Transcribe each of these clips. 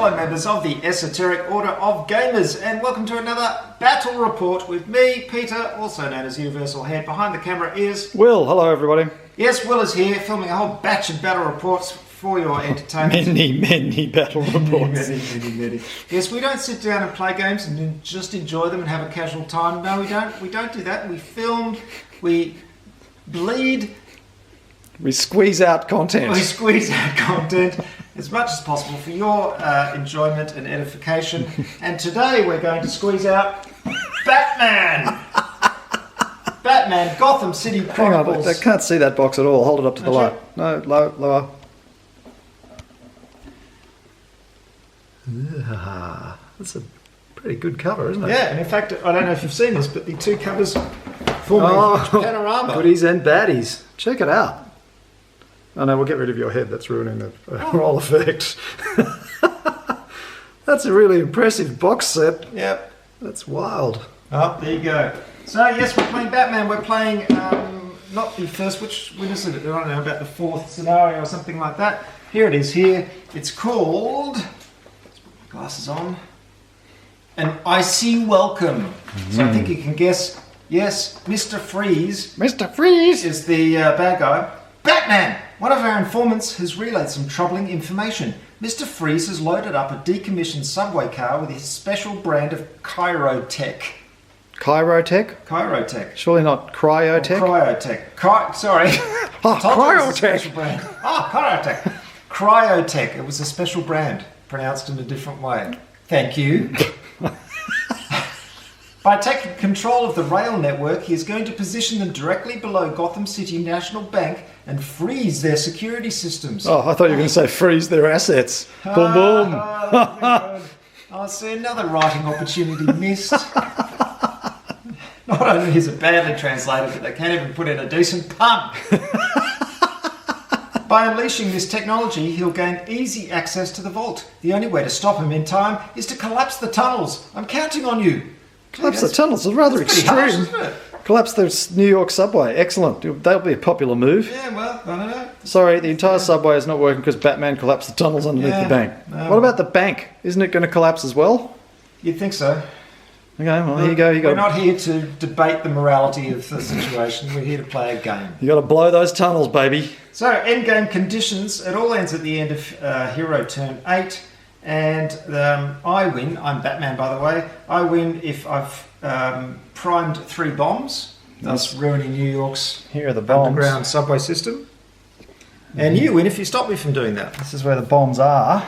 fellow members of the Esoteric Order of Gamers, and welcome to another Battle Report with me, Peter, also known as Universal Head. Behind the camera is... Will. Hello, everybody. Yes, Will is here, filming a whole batch of battle reports for your entertainment. Many battle reports. Many. Yes, we don't sit down and play games and just enjoy them and have a casual time. No, we don't. We don't do that. We film, we bleed... We squeeze out content. We squeeze out content as much as possible for your enjoyment and edification. And today we're going to squeeze out Batman! Batman, Gotham City Chronicles. Hang on, I can't see that box at all. Hold it up to the light. No, lower. That's a pretty good cover, isn't it? Yeah, and in fact, I don't know if you've seen this, but the two covers form a huge panorama. Goodies and baddies. Check it out. Oh no, we'll get rid of your head. That's ruining the roll effect. That's a really impressive box set. Yep. That's wild. Oh, there you go. So yes, we're playing Batman. We're playing not the first, when is it? I don't know, about the fourth scenario or something like that. Here it is here. It's called, let's put my glasses on, An Icy Welcome. So I think you can guess, yes, Mr. Freeze. Mr. Freeze is the bad guy. Batman! One of our informants has relayed some troubling information. Mr. Freeze has loaded up a decommissioned subway car with his special brand of Chirotech. Chirotech? Chirotech. Surely not Cryotech? Cryotech. Sorry. Cryotech. Chirotech. Cryotech. It was a special brand, pronounced in a different way. Thank you. By taking control of the rail network, he is going to position them directly below Gotham City National Bank and freeze their security systems. Oh, I thought you were going to say freeze their assets. Boom, boom. I see another writing opportunity missed. Not only is it badly translated, but they can't even put in a decent pun. By unleashing this technology, he'll gain easy access to the vault. The only way to stop him in time is to collapse the tunnels. I'm counting on you. Collapse the tunnels is rather extreme. Harsh, isn't it? Collapse the New York subway. Excellent. That'll be a popular move. Yeah, well, I don't know. Sorry, the entire subway is not working because Batman collapsed the tunnels underneath the bank. What about the bank? Isn't it going to collapse as well? You'd think so. Okay, well, here you go. We're not here to debate the morality of the situation. We're here to play a game. You got to blow those tunnels, baby. So, endgame conditions. It all ends at the end of Hero Turn 8. And I win. I'm Batman, by the way. I win if I've primed 3 bombs, thus ruining New York's Here are the bombs. Underground subway system. And you win if you stop me from doing that. This is where the bombs are.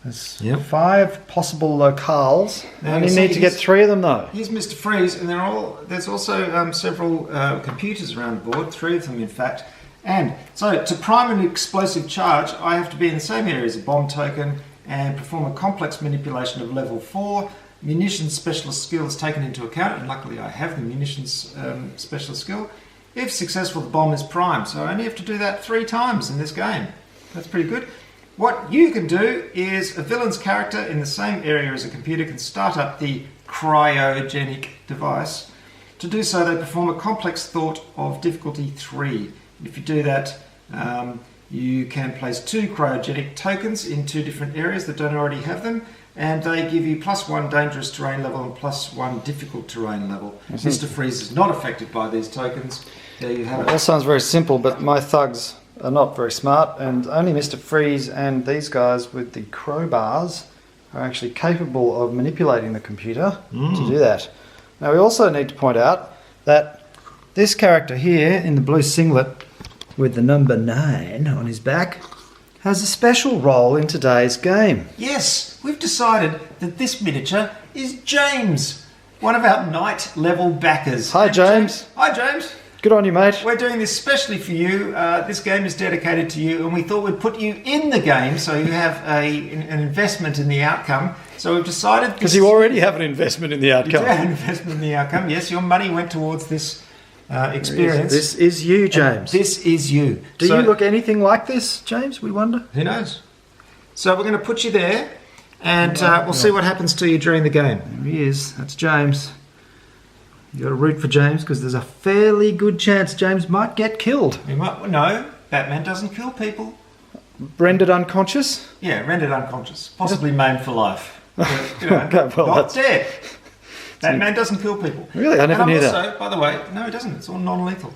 There's 5 possible locales. Now, you need to get 3 of them, though. Here's Mr. Freeze, and there's also several computers around the board, 3 of them, in fact. And so, to prime an explosive charge, I have to be in the same area as a bomb token and perform a complex manipulation of level 4. Munitions specialist skill is taken into account, and luckily I have the munitions specialist skill. If successful, the bomb is primed, so I only have to do that 3 times in this game. That's pretty good. What you can do is a villain's character in the same area as a computer can start up the cryogenic device. To do so, they perform a complex thought of difficulty 3. If you do that, you can place 2 cryogenic tokens in 2 different areas that don't already have them, and they give you +1 dangerous terrain level and +1 difficult terrain level. Mr. Freeze is not affected by these tokens. There you have it. That sounds very simple, but my thugs are not very smart, and only Mr. Freeze and these guys with the crowbars are actually capable of manipulating the computer to do that. Now, we also need to point out that this character here in the blue singlet with the number 9 on his back has a special role in today's game. Yes, we've decided that this miniature is James, one of our night level backers. Hi, James. Hi, James. Good on you, mate. We're doing this specially for you. This game is dedicated to you, and we thought we'd put you in the game so you have an investment in the outcome. So we've decided... Because you already have an investment in the outcome. You do have an investment in the outcome. Yes, your money went towards this experience. This is you, James. This is you. Do you look anything like this, James? We wonder. Who knows? So we're going to put you there, and we'll see what happens to you during the game. There he is. That's James. You got to root for James because there's a fairly good chance James might get killed. He might. No, Batman doesn't kill people. rendered unconscious? Yeah, rendered unconscious. Possibly maimed for life. But, Okay, well, not dead. Batman doesn't kill people. Really? I never knew that. Also, by the way, no, it doesn't. It's all non-lethal.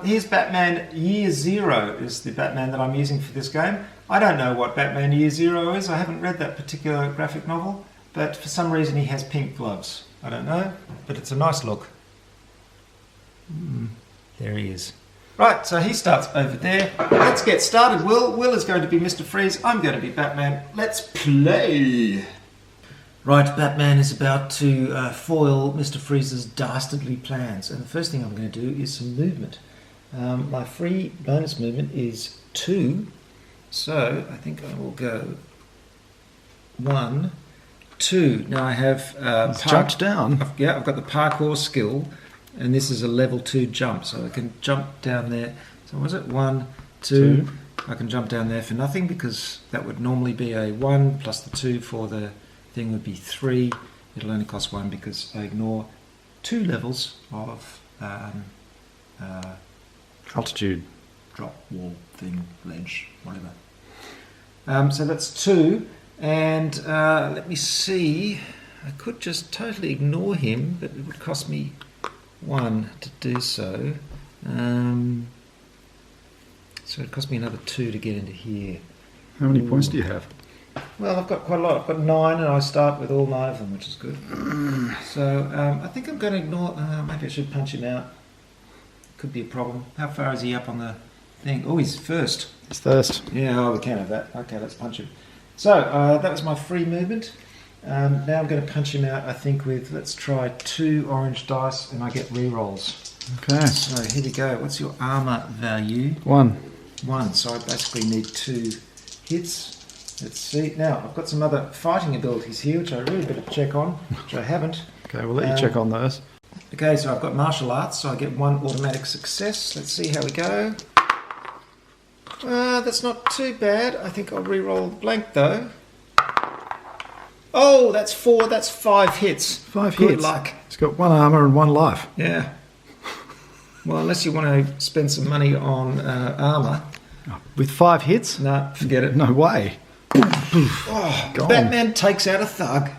Here's Batman Year Zero is the Batman that I'm using for this game. I don't know what Batman Year Zero is. I haven't read that particular graphic novel, but for some reason he has pink gloves. I don't know, but it's a nice look. There he is. Right, so he starts over there. Let's get started, Will. Will is going to be Mr. Freeze. I'm going to be Batman. Let's play. Right, Batman is about to foil Mr. Freeze's dastardly plans. And the first thing I'm going to do is some movement. My free bonus movement is 2. So I think I will go 1, 2. Now I have... jumped down. I've got the parkour skill. And this is a level 2 jump. So I can jump down there. So was it 1, 2? I can jump down there for nothing because that would normally be a 1 plus the 2 for the... thing would be 3. It'll only cost 1 because I ignore 2 levels of Altitude. drop, wall, thing, ledge, whatever. So that's 2, and let me see. I could just totally ignore him, but it would cost me 1 to do so. So it cost me another 2 to get into here. How many points do you have? Well, I've got quite a lot. I've got 9, and I start with all 9 of them, which is good. So I think I'm going to ignore... maybe I should punch him out. Could be a problem. How far is he up on the thing? Oh, he's first. He's first. Yeah, we can have that. Okay, let's punch him. So that was my free movement. Now I'm going to punch him out, I think, with... Let's try 2 orange dice, and I get re-rolls. Okay. So here we go. What's your armour value? 1. 1. So I basically need 2 hits. Let's see. Now, I've got some other fighting abilities here, which I really better check on, which I haven't. Okay, we'll let you check on those. Okay, so I've got martial arts, so I get 1 automatic success. Let's see how we go. That's not too bad. I think I'll re-roll blank, though. Oh, that's 4. That's 5 hits. 5 Good hits. luck. It's got 1 armour and 1 life. Yeah. Well, unless you want to spend some money on armour. With 5 hits? No, forget it. No way. Oh, Batman takes out a thug.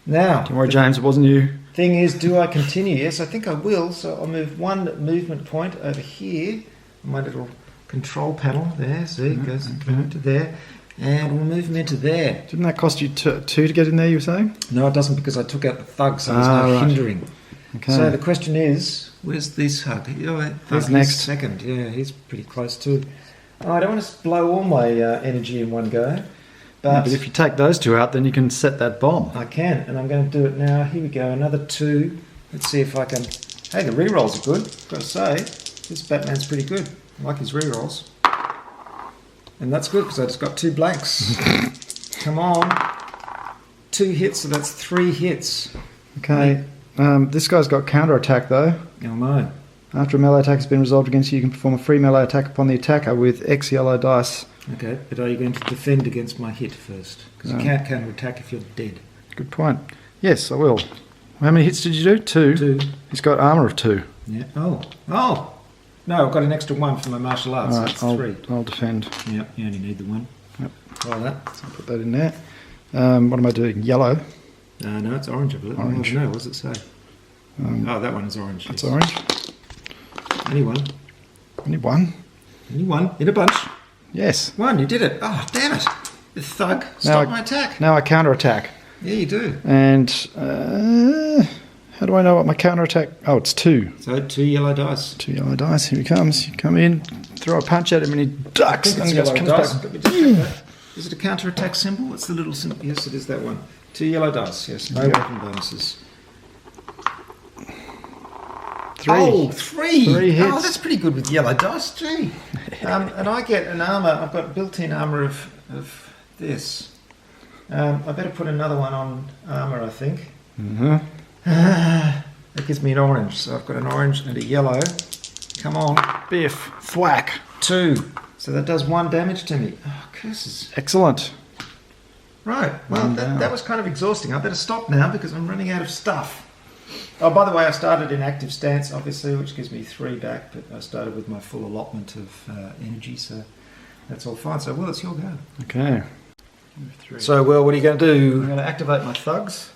Now, Don't worry, James, it wasn't you. thing is, do I continue? Yes, I think I will. So I'll move 1 movement point over here. My little control panel there. See, it goes into there. And we'll move him into there. Didn't that cost you 2 to get in there, you were saying? No, it doesn't because I took out the thug, so there's no right. hindering. Okay. So the question is, where's this hug? He's next. Second. Yeah, he's pretty close too. Oh, I don't want to blow all my energy in one go. But if you take those 2 out, then you can set that bomb. I can, and I'm going to do it now. Here we go, another 2. Let's see if I can... Hey, the re-rolls are good. Got to say, this Batman's pretty good. I like his re-rolls. And that's good, because I just got 2 blanks. Come on. 2 hits, so that's 3 hits. Okay. This guy's got counter-attack, though. Oh, no. After a melee attack has been resolved against you, you can perform a free melee attack upon the attacker with X yellow dice. Okay, but are you going to defend against my hit first? Because you can't counter-attack if you're dead. Good point. Yes, I will. How many hits did you do? 2. 2. He's got armour of 2. Yeah. Oh. No, I've got an extra 1 for my martial arts, so that's 3. I'll defend. Yep, you only need the 1. Yep. Try that. So I'll put that in there. What am I doing? Yellow? No, it's orange, I believe. Orange. No, what does it say? That one is orange. That's yes. orange. Only 1. Only 1? Only 1. In a bunch. Yes. 1, you did it. Oh, damn it. The thug. Stop my attack. Now I counter-attack. Yeah, you do. And how do I know what my counter-attack... Oh, it's 2. So 2 yellow dice. 2 yellow dice. Here he comes. You come in, throw a punch at him, and he ducks. I think and it's comes yellow dice. back. Let me just check that. Is it a counter-attack symbol? What's the little symbol? Yes, it is that one. 2 yellow dice, yes. No weapon bonuses. 3. Oh, 3! 3 hits. Oh, that's pretty good with yellow dice, gee. And I get an armour. I've got built-in armour of this. I better put another one on armour, I think. Mm-hmm. That gives me an orange. So I've got an orange and a yellow. Come on. Biff. Thwack. 2. So that does 1 damage to me. Oh, curses. Excellent. Right. Well, that was kind of exhausting. I better stop now because I'm running out of stuff. Oh, by the way, I started in active stance, obviously, which gives me 3 back, but I started with my full allotment of energy, so that's all fine. So, Will, it's your go. Okay. So, Will, what are you going to I'm do? going to activate my thugs.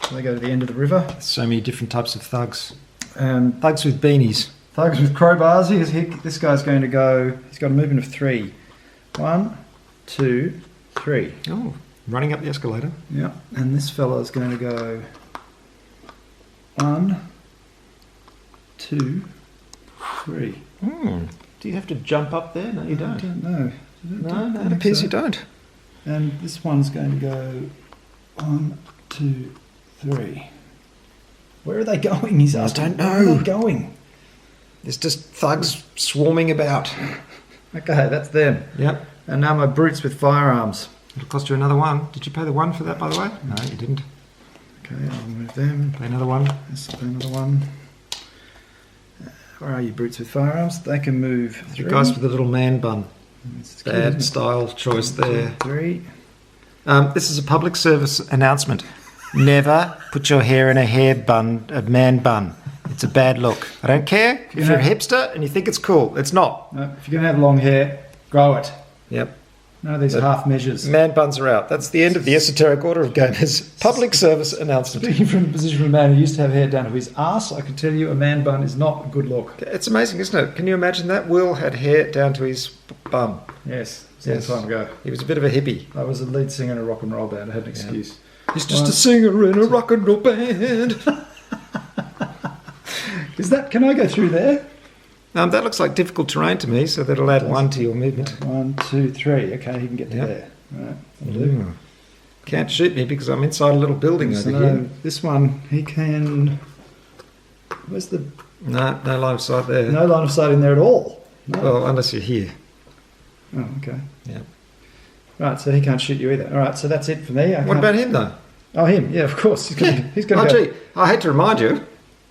So they go to the end of the river. So many different types of thugs. Thugs with beanies. Thugs with crowbars. This guy's going to go. He's got a movement of 3. 1, 2, 3. Oh, running up the escalator. Yeah. And this fella's going to go 1, 2, 3. Do you have to jump up there? No, you I don't. don't know. No, it appears you don't. And this one's going to go 1, 2, 3. Where are they going? He's asking. don't know. Where are they going? There's just thugs swarming about. Okay, that's them. Yep. And now my brutes with firearms. It'll cost you another 1. Did you pay the 1 for that, by the way? No, you didn't. Okay, I'll move them. Pay another 1. This will be another one. Where are you, brutes with firearms? They can move 3. The guys with the little man bun. It's cute, Bad isn't it? style choice there. 3. This is a public service announcement. Never put your hair in a man bun. It's a bad look. I don't care if you're a hipster and you think it's cool. It's not. No, if you're going to have long hair, grow it. Yep. None of these half measures. Man buns are out. That's the end of the esoteric order of gamers. Public service announcement. Speaking from the position of a man who used to have hair down to his arse, I can tell you a man bun is not a good look. It's amazing, isn't it? Can you imagine that? Will had hair down to his bum. Yes, it's a long time ago. He was a bit of a hippie. I was a lead singer in a rock and roll band. I had an excuse. He's just a singer in a rock and roll band. Can I go through there? That looks like difficult terrain to me, so that'll add 1 to your movement. 1, 2, 3. Okay, he can get to there. Right, that'll do. Can't shoot me because I'm inside a little building So over no, here. this one, he can... Where's the... No line of sight there. No line of sight in there at all. No. Well, unless you're here. Oh, okay. Yeah. Right, so he can't shoot you either. All right, so that's it for me. What about him, though? Oh, him. Yeah, of course. He's going Oh, to gee, I hate to remind you.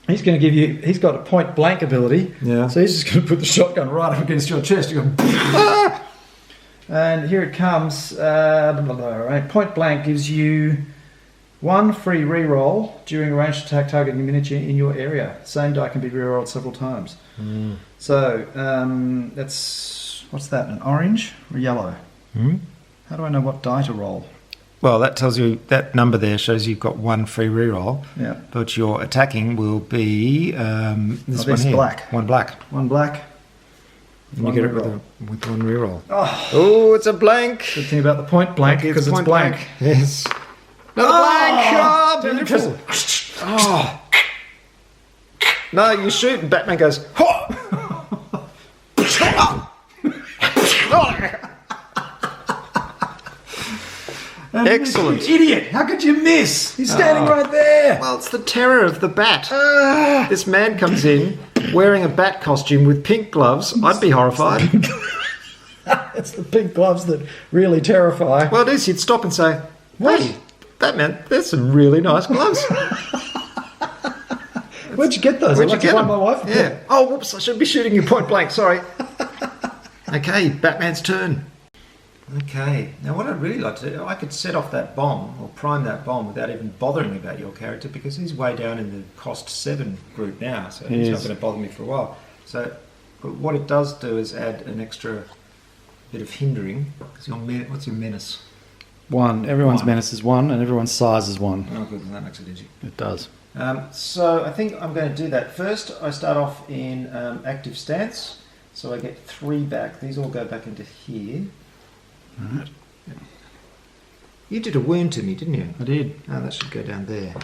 He's going to give you... He's got a point blank ability. Yeah. So he's just going to put the shotgun right up against your chest. You go... Ah! And here it comes. Right. Point blank gives you 1 free reroll during a ranged attack targeting a miniature in your area. Same die can be rerolled several times. So that's... What's that? An orange or yellow? How do I know what die to roll? Well, that tells you, that number there shows you've got 1 free reroll. Yeah. But your attacking will be this one this here. black. 1 black. 1 black. And you One get it reroll. with 1 reroll. Oh, Oh, it's a blank. good thing about the point blank because it's point blank. Yes. Another blank. Oh, beautiful. Because- Oh. No, you shoot and Batman goes, "Ho!" Excellent. You idiot! How could you miss? He's standing right there. Well, it's the terror of the bat. This man comes in wearing a bat costume with pink gloves. I'd be horrified. It's the pink gloves that really terrify. Well, it is. You'd stop and say, "Hey, Batman, there's some really nice gloves." Where'd you get those? Where'd I'd you like to get find them? my wife. Yeah. Oh, whoops! I shouldn't be shooting you point blank. Sorry. Okay, Batman's turn. Okay. Now, what I'd really like to do, I could set off that bomb or prime that bomb without even bothering about your character because he's way down in the cost 7 group now, so he's not going to bother me for a while. So, but what it does do is add an extra bit of hindering. Because what's your menace? 1. Everyone's 1. menace is 1, and everyone's size is 1. Oh, good. That makes it easy. It does. So I think I'm going to do that. First, I start off in active stance, so I get 3 back. These all go back into here. Right. You did a wound to me, didn't you? I did. Oh, that should go down there.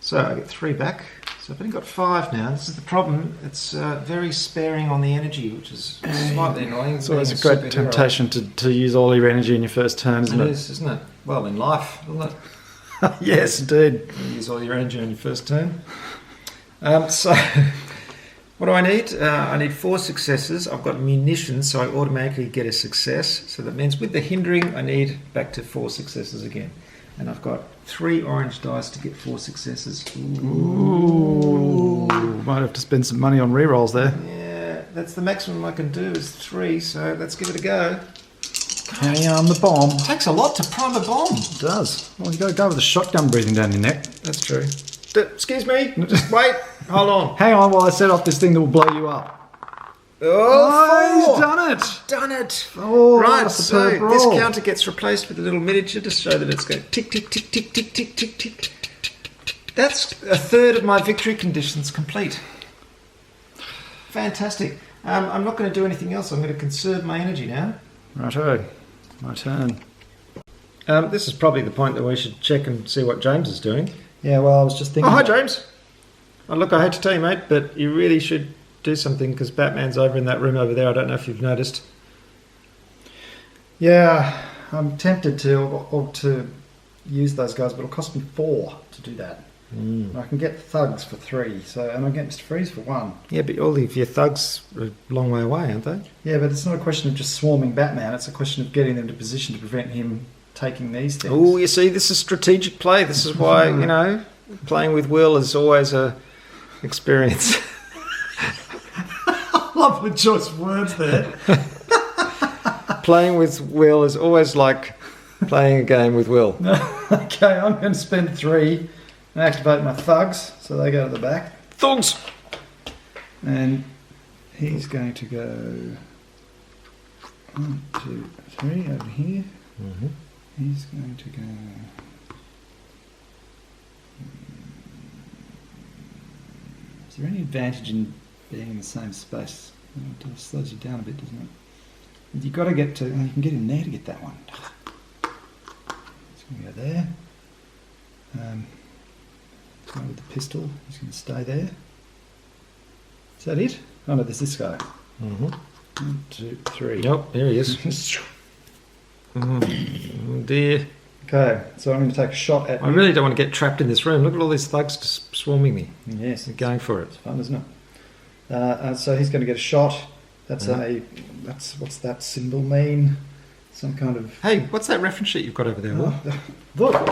So I get 3 back. So I've only got 5 now. This is the problem. It's very sparing on the energy, which is slightly annoying. It's always being a great superhero. temptation to use all your energy in your first turn, isn't It it? is, isn't it? Well, in life, isn't it? Yes, indeed. You use all your energy on your first turn. So, what do I need? I need 4 successes. I've got munitions, so I automatically get a success. So that means with the hindering, I need back to 4 successes again. And I've got 3 orange dice to get 4 successes. Ooh. Might have to spend some money on rerolls there. Yeah, that's the maximum I can do is 3, so let's give it a go. Carry on the bomb. It takes a lot to prime a bomb. It does. Well, you got to go with a shotgun breathing down your neck. That's true. Excuse me. Wait. Hold on. Hang on while I set off this thing that will blow you up. Oh, he's done it! Done it! Oh, Right, that's a so superb this roll. counter gets replaced with a little miniature to show that it's going tick, tick, tick, tick, tick, tick, tick, tick. That's a third of my victory conditions complete. Fantastic. I'm not going to do anything else. I'm going to conserve my energy now. Righto, my turn. This is probably the point that we should check and see what James is doing. Yeah, well, I was just thinking... Oh, hi, James. Oh, look, I hate to tell you, mate, but you really should do something because Batman's over in that room over there. I don't know if you've noticed. Yeah, I'm tempted to use those guys, but it'll cost me 4 to do that. I can get thugs for 3, and I'll get Mr. Freeze for 1. Yeah, but all of your thugs are a long way away, aren't they? Yeah, but it's not a question of just swarming Batman, it's a question of getting them to position to prevent him taking these things. Oh, you see, this is strategic play. This is why, you know, playing with Will is always a experience. Lovely choice of words there. Playing with Will is always like playing a game with Will. Okay, I'm going to spend 3 and activate my thugs, so they go to the back. Thugs! And he's going to go 1, 2, 3 over here. Mm-hmm. He's going to go... Is there any advantage in being in the same space? It slows you down a bit, doesn't it? You've got to get to... You can get in there to get that one. He's going to go there. Guy with the pistol, he's going to stay there. Is that it? Oh no, there's this guy. Mm-hmm. 1, 2, 3. Nope, there he is. Oh dear. Okay, so I'm going to take a shot at I really don't want to get trapped in this room. Look at all these thugs just swarming me. Yes, They're going for it. it's fun, isn't it? So he's going to get a shot. That's what's that symbol mean? Some kind of... Hey, what's that reference sheet you've got over there, Will? Look.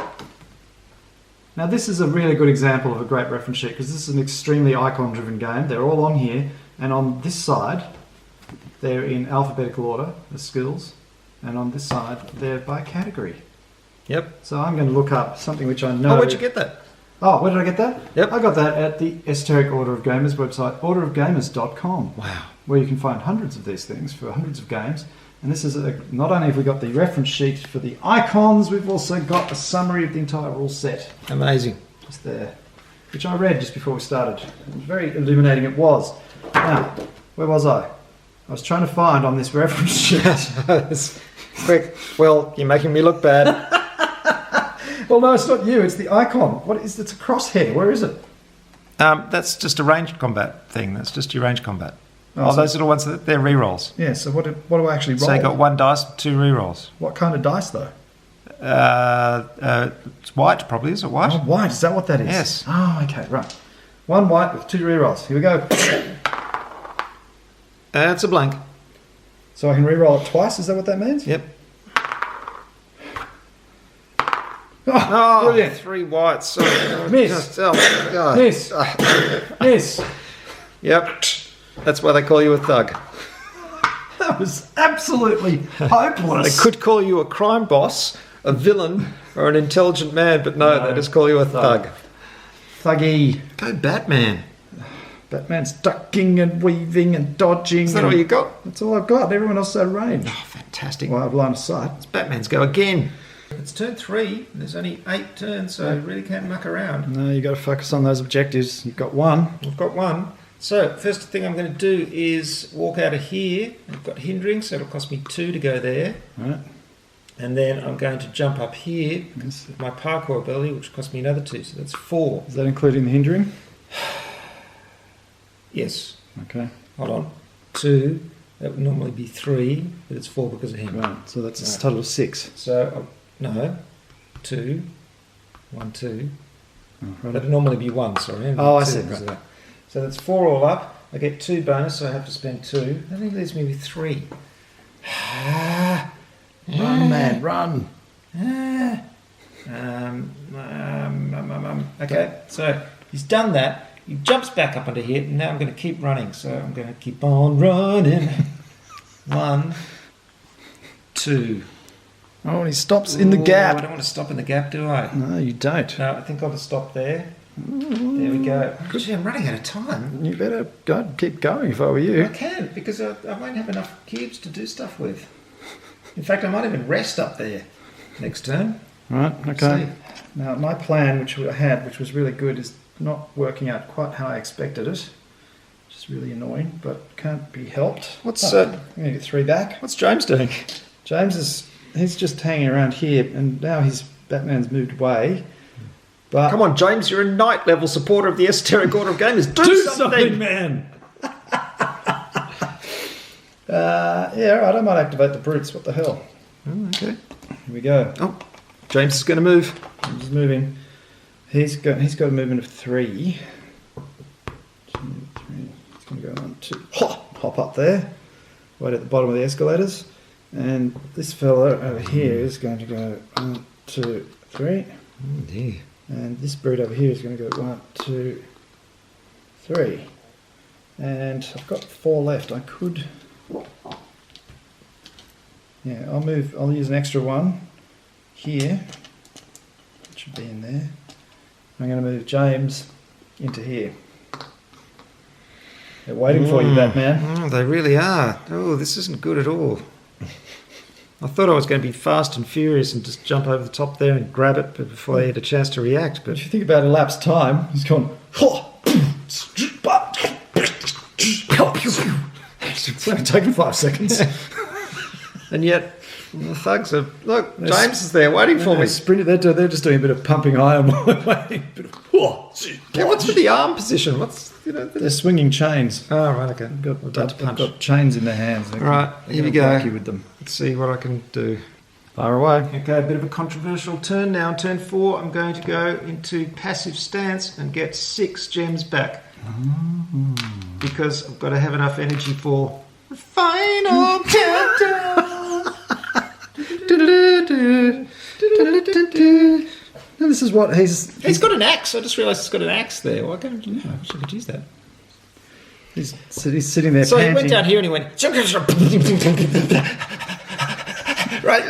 Now this is a really good example of a great reference sheet because this is an extremely icon-driven game. They're all on here, and on this side, they're in alphabetical order, the skills, and on this side, they're by category. Yep. So I'm going to look up something which I know... Oh, where'd you get that? Oh, where did I get that? Yep. I got that at the Esoteric Order of Gamers website, orderofgamers.com, Wow. where you can find hundreds of these things for hundreds of games. And this is not only have we got the reference sheet for the icons, we've also got a summary of the entire rule set. Amazing. Just there, which I read just before we started. It was very illuminating it was. Now, where was I? I was trying to find on this reference sheet. Quick. Well, you're making me look bad. Well, no, it's not you. It's the icon. What is? It's a crosshair. Where is it? That's just a ranged combat thing. That's just your ranged combat. Oh, so- those little ones, they're re-rolls. Yeah. So what do I actually roll? So you got 1 dice, 2 re-rolls. What kind of dice though? It's white, probably. Is it white? Oh, white. Is that what that is? Yes. Oh, okay. Right. 1 white with 2 rerolls. Here we go. It's a blank. So I can re-roll it twice. Is that what that means? Yep. Oh, brilliant. 3 whites. Miss. God. Miss. Miss. Yep. That's why they call you a thug. That was absolutely hopeless. They could call you a crime boss, a villain, or an intelligent man, but no, they just call you a thug. Thuggy. Go Batman. Batman's ducking and weaving and dodging. Is that all you got? That's all I've got. Everyone else is out of range. Oh, fantastic. Well, I have line of sight. It's Batman's go again. It's turn 3. There's only 8 turns, so you really can't muck around. No, you got to focus on those objectives. You've got 1. I've got 1. So, first thing I'm going to do is walk out of here. I've got hindering, so it'll cost me 2 to go there. Right. And then I'm going to jump up here Yes. with my parkour ability, which costs me another 2, so that's 4. Is that including the hindering? Yes. Okay. Hold on. 2. That would normally be 3, but it's 4 because of him. Right. So that's a Right. total of 6. So, no. 2. 1, 2. Oh, right. That would normally be 1, sorry. Oh, I 2 see, because of right. that. So that's 4 all up. I get 2 bonus, so I have to spend 2. That only leaves me with 3. Run, man, run. Okay, so he's done that. He jumps back up onto here, and now I'm going to keep running. So I'm going to keep on running. 1, 2. Oh, and he stops in the gap. I don't want to stop in the gap, do I? No, you don't. No, I think I'll just stop there. There we go. Gee, I'm running out of time. You better keep going if I were you. I can, because I won't have enough cubes to do stuff with. In fact, I might even rest up there next turn. Right, okay. See. Now, my plan, which I had, which was really good, is not working out quite how I expected it. Which is really annoying, but can't be helped. I'm going to get 3 back. What's James doing? James he's just hanging around here, and now Batman's moved away. But Come on, James, you're a knight level supporter of the esoteric order of gamers. Do something, man! Yeah, right, I might activate the brutes. What the hell? Oh, okay. Here we go. Oh, James is going to move. I'm just moving. He's got a movement of 3. 2, 3. It's going to go 1, 2. Hop up there. Right at the bottom of the escalators. And this fella over here is going to go 1, 2, 3. Oh, dear. And this brute over here is going to go 1, 2, 3. And I've got 4 left. I could... Yeah, I'll use an extra one here. It should be in there. I'm going to move James into here. They're waiting for you, Batman. They really are. Oh, this isn't good at all. I thought I was going to be fast and furious and just jump over the top there and grab it before they had a chance to react. But if you think about elapsed time, he's gone... It's only taken 5 seconds. And yet, the thugs are... Look, James is there waiting for me. They're just doing a bit of pumping iron while we're waiting. Yeah, what's with the arm position? They're swinging chains. Oh, right, okay. They've got chains in their hands. Right, here we go. Lucky with them. Let's see what I can do. Fire away. Okay, a bit of a controversial turn now. Turn 4, I'm going to go into passive stance and get 6 gems back. Because I've got to have enough energy for the final countdown. This is what he's got an axe. I just realised he's got an axe there. Why can't I wish I could use that. He's sitting there. So panting. he went down here and he went. Right.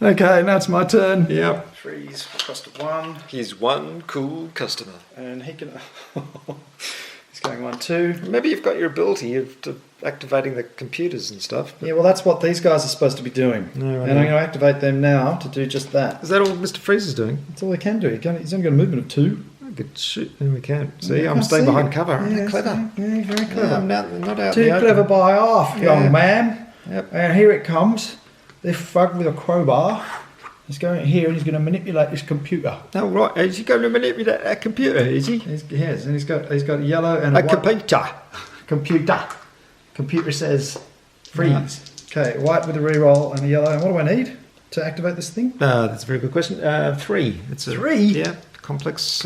Okay, now it's my turn. Yep. Freeze. Cost of 1. He's one cool customer. And he can... He's going 1, 2. Maybe you've got your ability of activating the computers and stuff. Yeah, well, that's what these guys are supposed to be doing. No, right. And I'm going to activate them now to do just that. Is that all Mr. Freeze is doing? That's all they can do. He's only got a movement of 2. I could shoot. Then we can. See, Yeah, I'm staying see. behind cover. Aren't Yeah, I clever? Yeah, very clever. Yeah, I'm not out Too in the clever open. by half, young man. Yep. And here it comes. This fug with a crowbar. He's going here and he's going to manipulate this computer. Oh, right. Is he going to manipulate that computer, is he? Yes, and he's got yellow and A white. computer. Computer says freeze. Okay, white with a reroll and a yellow. And what do I need to activate this thing? That's a very good question. 3. It's a 3? Yeah, complex.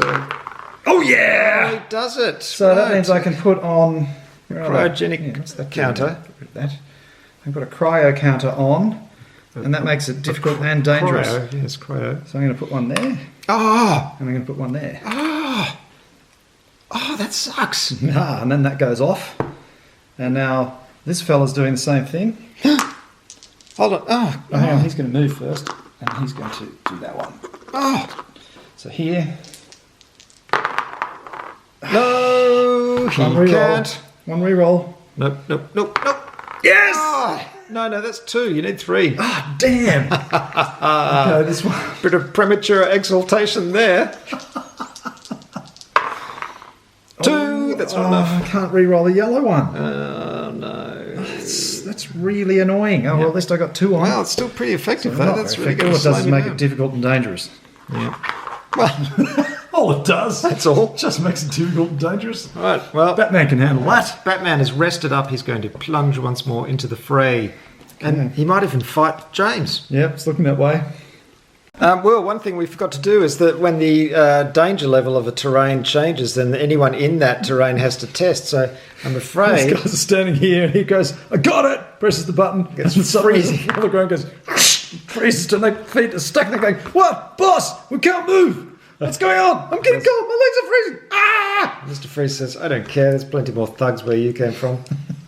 Oh yeah! It does it. So that means I can put on Cryogenic what's that counter. That. I can put a cryo counter on, and that makes it difficult and dangerous. Cryo, yes, cryo. So I'm going to put one there, Oh! and I'm going to put one there. Oh! Oh, that sucks. And then that goes off. And now this fella's doing the same thing. Hold on. Oh, Oh, hang on, he's going to move first, and he's going to do that one. oh. So here, No, he one reroll. can't. One reroll. Nope. Yes! Oh, no, that's 2. You need 3. Ah, damn! Okay, this one. Bit of premature exaltation there. 2. That's not enough. I can't reroll the yellow one. Oh, no. That's really annoying. Oh, well, at least I got 2 on. Well, it's still pretty effective, So though. not That's very really effective. going to All it does is slow me make down. it difficult and dangerous. Yeah. Well, All it does. that's all. Just makes it difficult and dangerous. All right, well, Batman can handle that. Batman is rested up. He's going to plunge once more into the fray. And he might even fight James. Yep, it's looking that way. Well, one thing we forgot to do is that when the danger level of a terrain changes, then anyone in that terrain has to test. So I'm This afraid... guy's standing here and he goes, I got it! Presses the button. Gets and suddenly freezing. the ground goes, freezes to their feet are stuck. And they're going, what? Boss, we can't move. What's going on? I'm getting cold. My legs are freezing. Ah! Mr. Freeze says, I don't care. There's plenty more thugs where you came from.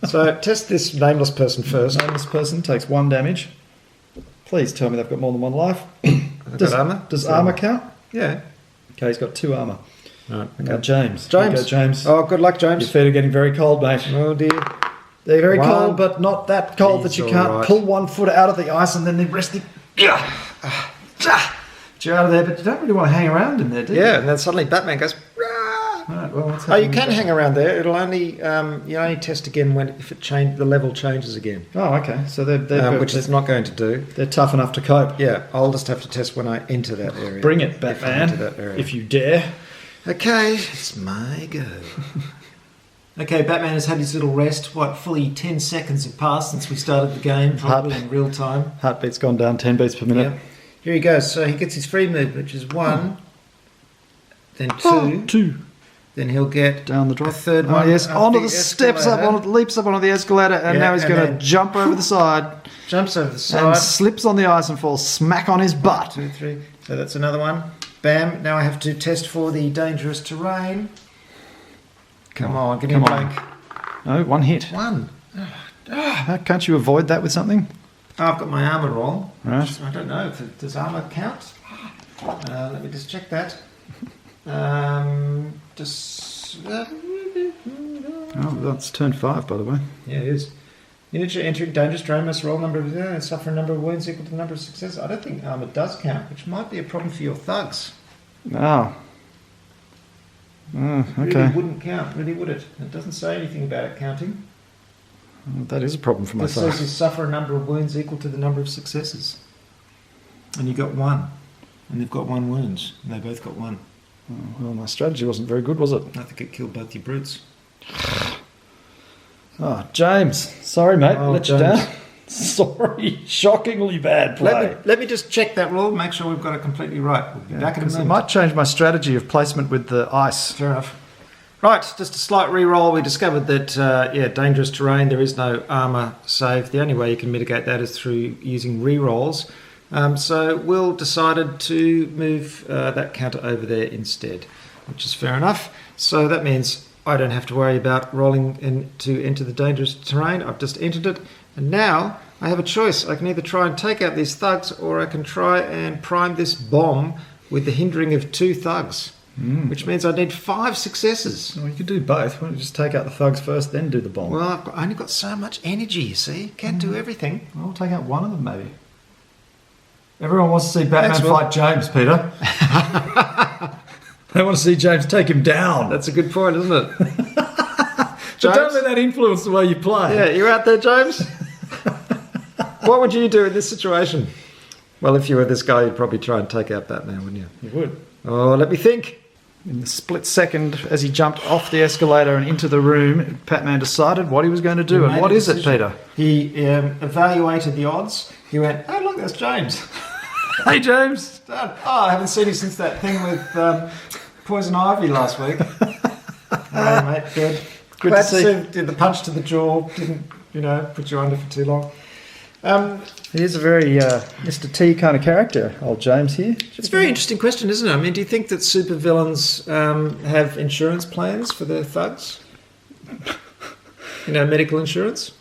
So test this nameless person first. Nameless person takes 1 damage. Please tell me they've got more than 1 life. I've got armour. Does armour count? Yeah. Okay, he's got 2 armour. Right. Now, James. James. Go, James. Oh, good luck, Your James. feet are getting very cold, mate. Oh, dear. They're very One. cold, but not that cold that He's you can't all right. pull one foot out of the ice and then the rest of you're out of there. But you don't really want to hang around in there, do you? Yeah, and then suddenly Batman goes, "Rah!" Right, well, what's Oh, you happening can with hang around there. It'll only you only test again when if the level changes again, that? Oh, okay. So they're which it's not going to do. they're tough enough to cope. Yeah, I'll just have to test when I enter that area. Bring it, If I Batman. enter that area. If you dare. Okay, it's my go. Okay, Batman has had his little rest. What, fully 10 seconds have passed since we started the game, probably in real time. Heartbeat's gone down 10 beats per minute. Yeah. Here he goes. So he gets his free move, which is 1, then 2, 2. then he'll get Down the drop. a third Oh, one. yes, up onto the the steps up, escalator. leaps up onto the escalator, and Yeah, now he's and going to then- jump over the side Jumps over the and side. slips on the ice and falls smack on his butt. 2, 3. So that's another one. Bam. Now I have to test for the dangerous terrain. Come on, give me a Come on. break. No, 1 hit. 1. Can't you avoid that with something? Oh, I've got my armour on. Right. I don't know. Does armour count? Let me just check that. Oh, that's turn 5, by the way. Yeah, it is. Unit entering dangerous terrain must roll number of suffer a number of wounds equal to the number of successes. I don't think armour does count, which might be a problem for your thugs. Oh. Oh, Really okay. wouldn't count, really would it? It doesn't say anything about it counting. That is a problem for It says myself. you suffer a number of wounds equal to the number of successes. And you got 1. And they've got 1 wounds. And they both got 1. Well, my strategy wasn't very good, was it? I think it killed both your brutes. Oh, James. Sorry, mate. Oh, Let you James. down. Sorry. Shockingly bad play. Let me just check that rule, make sure we've got it completely right. We'll be back in a Because it moment. might change my strategy of placement with the ice. Fair enough. Right, just a slight re-roll. We discovered that, dangerous terrain, there is no armour save. The only way you can mitigate that is through using re-rolls. So Will decided to move that counter over there instead, which is fair enough. So that means I don't have to worry about rolling in to enter the dangerous terrain. I've just entered it. And now I have a choice. I can either try and take out these thugs, or I can try and prime this bomb with the hindering of 2 thugs. Which means I need 5 successes. Well, you could do both. Why don't you just take out the thugs first, then do the bomb? Well, I've only got so much energy, you see. Can't do everything. Well, we'll take out one of them, maybe. Everyone wants to see Batman Thanks, Will. fight James, Peter. They want to see James take him down. That's a good point, isn't it? But don't let that influence the way you play. Yeah, you out there, James? What would you do in this situation? Well, if you were this guy, you'd probably try and take out Batman, wouldn't you? You would. Oh, let me think. In the split second, as he jumped off the escalator and into the room, Batman decided what he was going to do. He And made what a is it, decision. Peter? He evaluated the odds. He went, oh, look, that's James. Hey, James. Oh, I haven't seen you since that thing with Poison Ivy last week. Hey, mate, good. Good Glad to see. Did the punch to the jaw. Didn't, put you under for too long. He is a very Mr. T kind of character, old James here. It's a very interesting question, isn't it? I mean, do you think that supervillains have insurance plans for their thugs? Medical insurance?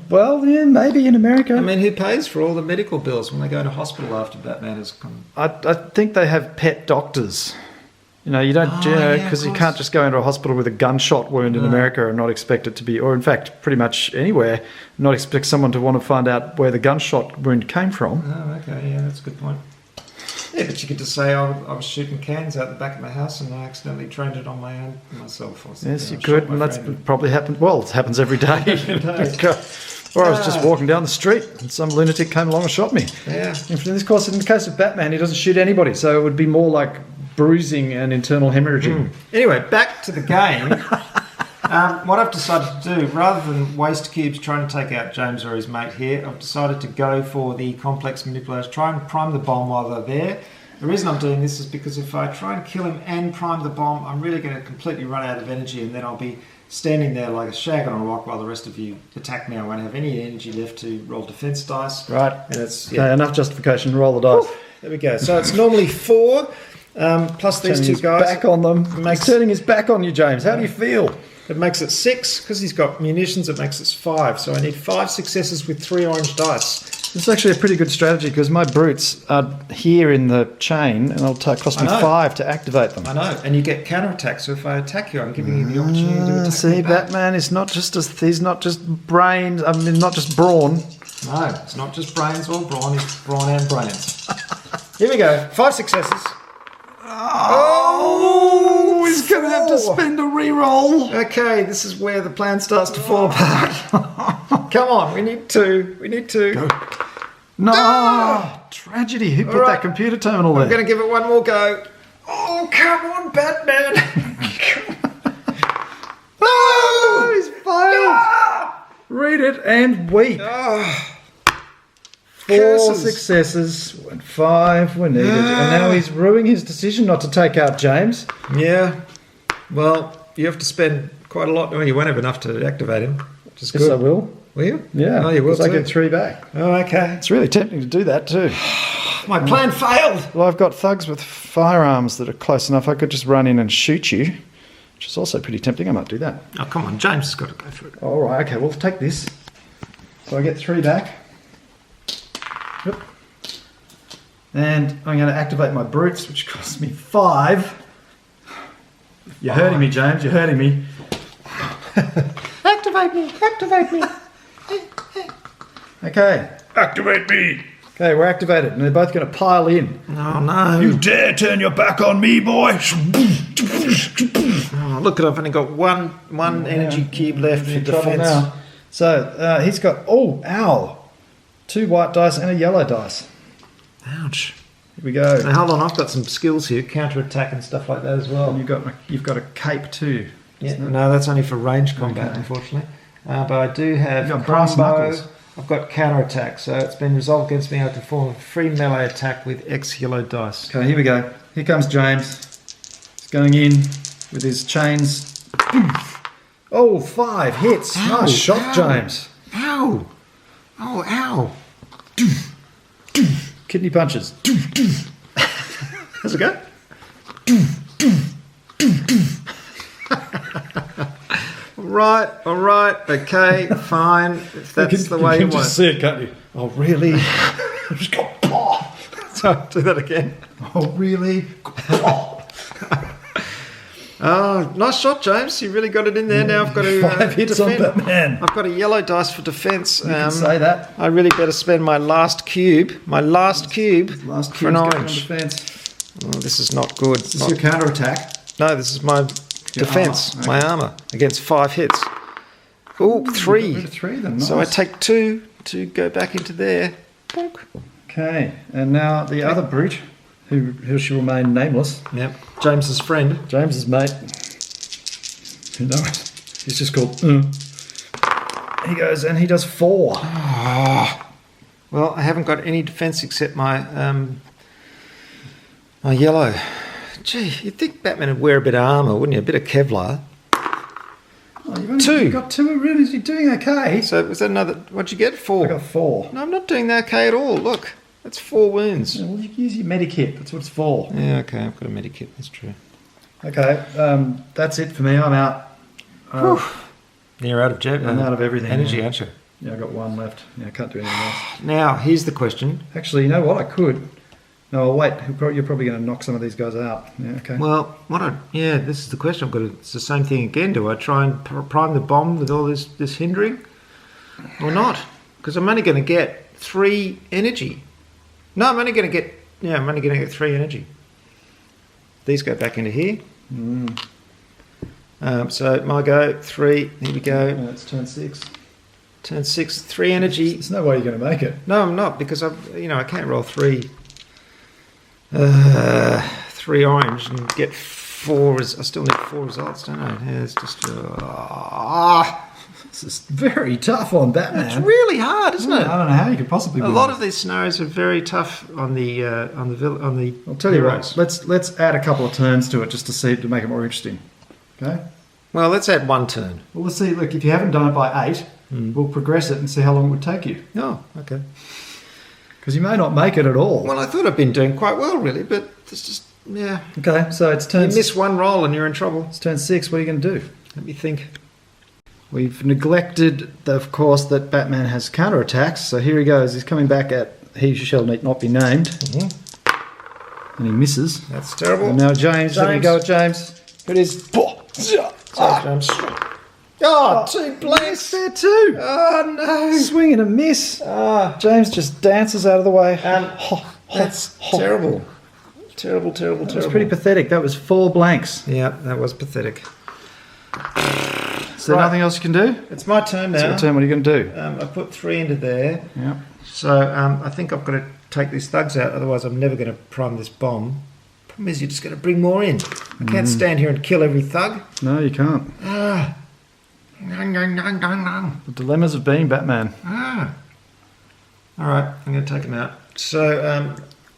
Well, yeah, maybe in America. I mean, who pays for all the medical bills when they go to hospital after Batman has come? I think they have pet doctors. You don't, because you can't just go into a hospital with a gunshot wound in America and not expect it to be, or in fact, pretty much anywhere, not expect someone to want to find out where the gunshot wound came from. Oh, okay, yeah, that's a good point. Yeah, but you could just say I was shooting cans out the back of my house and I accidentally trained it on myself. Or something. Yes, you I could, shot my and that's friend. probably happened. Well, it happens every day. Or I was just walking down the street and some lunatic came along and shot me. Yeah. In this course, in the case of Batman, he doesn't shoot anybody, so it would be more like bruising and internal hemorrhaging. Anyway, back to the game. What I've decided to do, rather than waste cubes trying to take out James or his mate here, I've decided to go for the complex manipulators, try and prime the bomb while they're there. The reason I'm doing this is because if I try and kill him and prime the bomb, I'm really going to completely run out of energy, and then I'll be standing there like a shag on a rock while the rest of you attack me. I won't have any energy left to roll defense dice. Right. And it's, Okay, enough justification. Roll the dice. there we go. So it's normally 4, plus these Turning two his guys. back on them. Makes- He's turning his back on you, James. How do you feel? It makes it 6. Because he's got munitions, it makes it 5. So I need 5 successes with 3 orange dice. It's actually a pretty good strategy because my brutes are here in the chain and it'll cost me 5 to activate them. I know, and you get counterattack. So if I attack you, I'm giving you the opportunity to attack See, me back. Batman is not just he's not just brains. I mean, not just brawn. No, it's not just brains or brawn. It's brawn and brains. Here we go. 5 successes. Oh, he's going to have to spend a reroll. Okay, this is where the plan starts to fall apart. Come on, we need 2. We need 2. Go. No! Tragedy. Who put that computer terminal there? I'm going to give it one more go. Oh, come on, Batman. Oh, he's failed. Read it and weep. Oh, 4 curses. successes and 5 were needed. And now he's ruining his decision not to take out James. Yeah. Well, you have to spend quite a lot. Well, you won't have enough to activate him. Which is Yes, good. I will. Will you? Yeah, Oh, you will because I too. get 3 back. Oh, okay. It's really tempting to do that too. My plan failed. Well, I've got thugs with firearms that are close enough. I could just run in and shoot you, which is also pretty tempting. I might do that. Oh, come on. James has got to go through it. All right, okay, we'll take this. So I get 3 back. Yep. And I'm going to activate my brutes, which costs me 5. You're hurting me, James. You're hurting me. Activate me. Activate me. Okay. Activate me! Okay, we're activated, and they're both going to pile in. Oh, no. You dare turn your back on me, boy! Oh, look, I've only got one energy cube left for In trouble defense. now. So he's got, oh, ow, 2 white dice and a yellow dice. Ouch. Here we go. Now, hold on. I've got some skills here. Counter-attack and stuff like that as well. And you've got a cape too. Yeah, isn't it? no, that's only for range combat, Okay. unfortunately. But I do have You've got brass combo. knuckles. I've got counter-attack, so it's been resolved against me. I can perform a free melee attack with X yellow dice. Okay, here we go. Here comes James. He's going in with his chains. Oh, 5 hits. Ow, Nice shot, ow. James. Ow! Oh, ow! Kidney punches. How's it go? All right, okay, fine. If that's the way you want it. see it, can't you? Oh, really? Just go, paw! So, do that again. Oh, really? Oh, nice shot, James. You really got it in there. Now I've got to 5 hits on defend. Batman. I've got a yellow dice for defence. You can say that. I really better spend my last cube. Last for an cube's going on orange. defense. Oh, this is not good. This is your counter attack. No, this is my defence, armour. my armour against 5 hits. Oh, 3. Rid of 3 then. Nice. So I take 2 to go back into there. Bonk. Okay, and now the other brute, who shall remain nameless, Yep, James's friend. James's mate. Who knows? He's just called. He goes and he does 4. Well, I haven't got any defence except my my yellow. Gee, you'd think Batman would wear a bit of armour, wouldn't you? A bit of Kevlar. Oh, you've only 2. You've got 2 really. You're doing okay. So was that another? What'd you get? 4. I got 4. No, I'm not doing that okay at all. Look, that's 4 wounds. Yeah, well, you can use your medikit. That's what it's for. Yeah, okay, I've got a medikit. That's true. Okay, that's it for me. I'm out. You're out of I'm out of everything. energy, yeah. aren't you? Yeah, I got 1 left. Yeah, I can't do anything else. Now, here's the question. Actually, you know what? I could. No, I'll wait. You're probably going to knock some of these guys out. Yeah, okay. Well, this is the question. It's the same thing again. Do I try and prime the bomb with all this hindering, or not? Because I'm only going to get 3 energy. No, I'm only going to get 3 energy. These go back into here. So my go 3. Here we go. Yeah, it's turn 6. Turn 6. 3 energy. There's no way you're going to make it. No, I'm not, because I can't roll 3 orange and get 4. I still need 4 results, don't I? Yeah, it's just This is very tough on Batman. it's really hard, isn't it? I don't know how you could possibly. A win lot this. of these scenarios are very tough on the I'll tell you heroes. what. Let's add a couple of turns to it just to make it more interesting. Okay. Well, let's add 1 turn. Well, let's see. Look, if you haven't done it by 8, we'll progress it and see how long it would take you. Oh, okay. Because you may not make it at all. Well, I thought I'd been doing quite well, really, but it's just Okay, so it's you turn. miss one roll and you're in trouble. It's turn 6. What are you going to do? Let me think. We've neglected, of course, that Batman has counterattacks. So here he goes. He's coming back at He Shall Not Be Named. And he misses. That's terrible. And now James. Let me go, James. It is. Sorry, James. Oh, 2 blanks there too. Oh, no. Swing and a miss. James just dances out of the way. That's terrible. Terrible. That was pretty pathetic. That was 4 blanks. Yeah, that was pathetic. Is there nothing else you can do? It's my turn now. It's your turn. What are you going to do? I put 3 into there. Yeah. So I think I've got to take these thugs out, otherwise I'm never going to prime this bomb. Problem is, you're just going to bring more in. I can't stand here and kill every thug. No, you can't. The The dilemmas of being Batman. Alright, I'm going to take him out. So,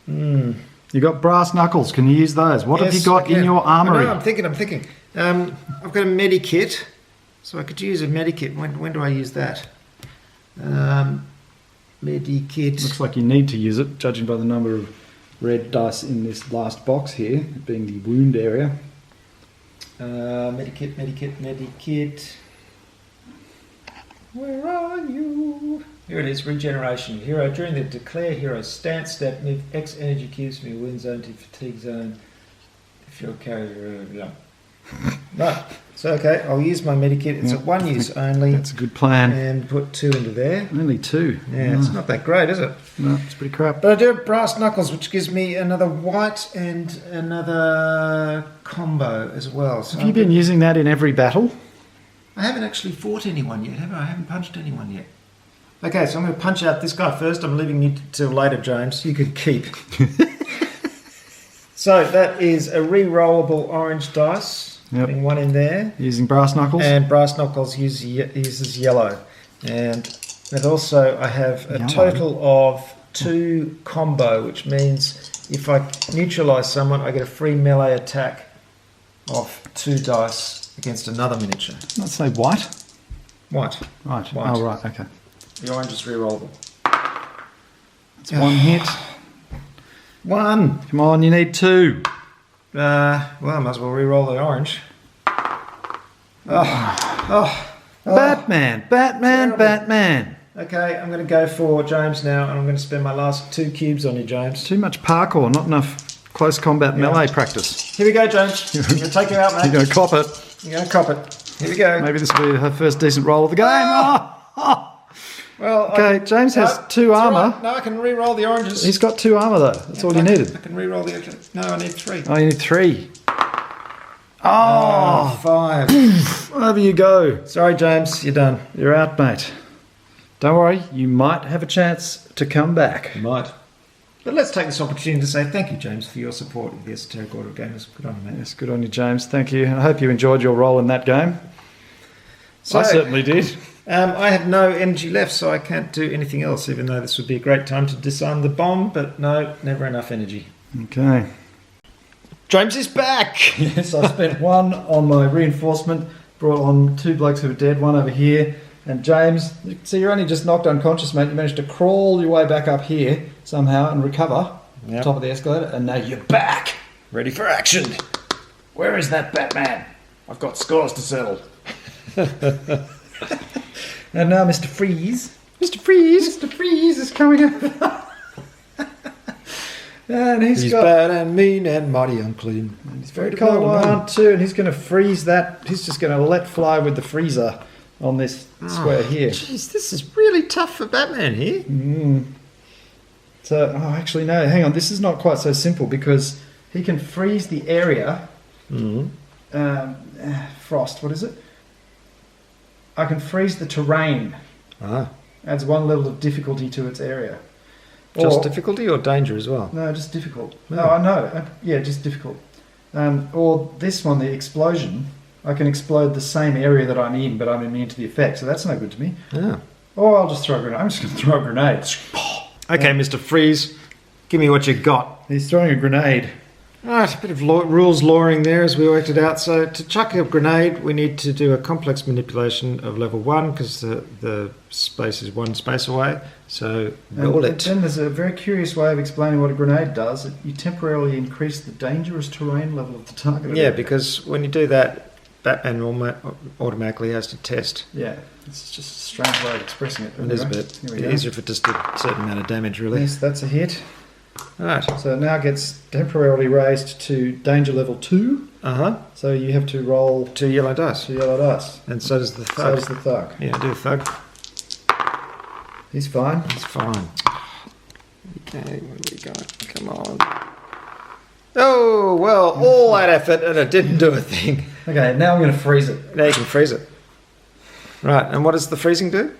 You got brass knuckles. Can you use those? What have yes, you got I can. in your armory? I'm thinking. I've got a medikit, so I could use a medikit. When do I use that? Medikit. Looks like you need to use it, judging by the number of red dice in this last box here, being the wound area. Medikit. Where are you? Here it is, regeneration. Hero, during the declare hero stance step, move X energy cubes from your wound zone to fatigue zone. If you're a carrier, Right, so okay, I'll use my medikit. It's a 1 use only. That's a good plan. And put 2 into there. Only 2. Yeah, it's not that great, is it? No, it's pretty crap. But I do have brass knuckles, which gives me another white and another combo as well. So Have you been using that in every battle? I haven't actually fought anyone yet, have I? I haven't punched anyone yet. Okay, so I'm going to punch out this guy first. I'm leaving you till later, James. You can keep. So that is a re-rollable orange dice. Yep. Putting 1 in there. Using brass knuckles? And brass knuckles uses yellow. And also I have a total of 2 combo, which means if I neutralise someone, I get a free melee attack of 2 dice against another miniature. Let's say white. White. Right. White. Oh, right. Okay. The orange is re-rollable. That's 1 hit. 1. Come on, you need 2. Well, I might as well re-roll the orange. Batman. Batman. Okay, I'm going to go for James now, and I'm going to spend my last 2 cubes on you, James. Too much parkour, not enough close combat melee practice. Here we go, James. I'm going to take you out, mate. You're going to cop it. You're going to cop it. Here we go. Maybe this will be her first decent roll of the game. Well, Okay, James has 2 armour. Right. No, I can re-roll the oranges. He's got 2 armour though. That's all you needed. I can re-roll the oranges. No, I need 3. Oh, you need 3. 5. Over you go. Sorry, James. You're done. You're out, mate. Don't worry, you might have a chance to come back. You might. But let's take this opportunity to say thank you, James, for your support of the Esoteric Order of Gamers. Good on you, mate. Yes, good on you, James. Thank you. I hope you enjoyed your role in that game. So, I certainly did. I have no energy left, so I can't do anything else, even though this would be a great time to disarm the bomb, but no, never enough energy. Okay. James is back! Yes, I spent 1 on my reinforcement, brought on 2 blokes who were dead, 1 over here, and James, so you're only just knocked unconscious, mate. You managed to crawl your way back up here somehow and recover Yep. top of the escalator, and now you're back. Ready for action! Where is that Batman? I've got scores to settle. And now Mr. Freeze. Mr. Freeze is coming up. And he's got bad and mean and mighty unclean. And he's very colour dependable. 1, 2, and he's going to freeze that. He's just going to let fly with the freezer on this square here. Jeez, this is really tough for Batman here. So, actually, no, hang on. This is not quite so simple because he can freeze the area. Frost, what is it? I can freeze the terrain. Adds 1 level of difficulty to its area. Just difficulty or danger as well? No, just difficult. No, I know. Yeah, just difficult. Or this one, the explosion. I can explode the same area that I'm in, but I'm immune to the effect, so that's no good to me. Yeah. Or I'll just throw a grenade. I'm just going to throw a grenade. Okay, Mr. Freeze, give me what you got. He's throwing a grenade. Alright, a bit of rules lawing there as we worked it out. So to chuck a grenade, we need to do a complex manipulation of level 1 because the space is 1 space away. So roll it. Then there's a very curious way of explaining what a grenade does. You temporarily increase the dangerous terrain level of the target. Yeah, because when you do that, Batman automatically has to test. Yeah, it's just a strange way of expressing it. It is a bit easier if it just did a certain amount of damage, really. Yes, that's a hit. Right. So it now gets temporarily raised to danger level 2. So you have to roll 2 yellow dice. 2 yellow dice. And so does the So thug. does the thug. Yeah, do a thug. He's fine. It's fine. Okay, where we go? Come on. Oh, well, all that effort and it didn't do a thing. Okay, now I'm going to freeze it. Now you can freeze it. Right, and what does the freezing do?